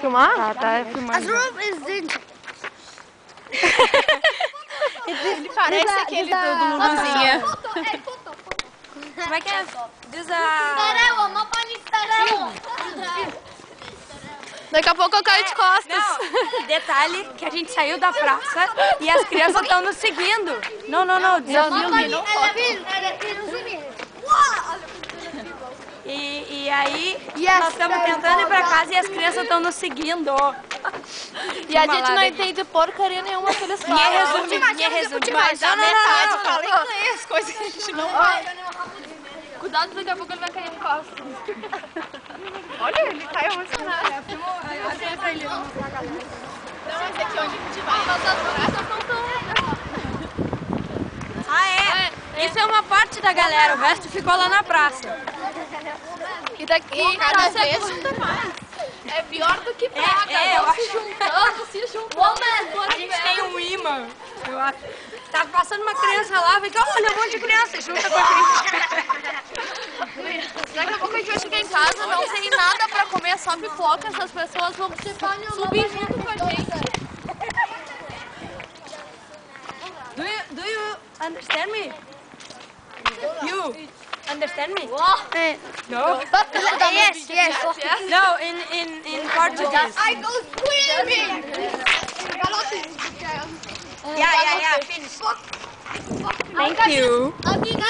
filmar? Tá filmando. As room is in. Ele parece aquele do Luluzinha. Como é que é? Diz a... Daqui a pouco eu caio de costas. Não, detalhe que a gente saiu da praça e as crianças estão nos seguindo. Não, desafio não. E aí, nós estamos tentando ir pra casa e as crianças estão nos seguindo. E a gente não entende porcaria nenhuma que eles falam. Minha resumo. Mas a metade fala inglês, coisa que a gente não fala. Cuidado, daqui a pouco ele vai cair de costas. Olha, ele caiu emocionado. Eu sei pra ele não mostrar a galera. Não, esse aqui onde a gente vai. Mas as praças não estão... Isso é uma parte da galera, o resto ficou lá na praça. E daqui cada vez mais. É pior do que praga. Eu acho. Se juntando. A gente tem um imã, eu acho. Tá passando uma criança lá, fica, olha, um monte de criança, junta com a criança. Daqui a pouco a gente vai chegar em casa, não tem nada pra comer, só pipoca, essas pessoas vão subir junto com a gente. Do you understand me? You understand me? No? Yes. No, in Portuguese. I go swimming! Yeah, finish. Thank you. Amiga,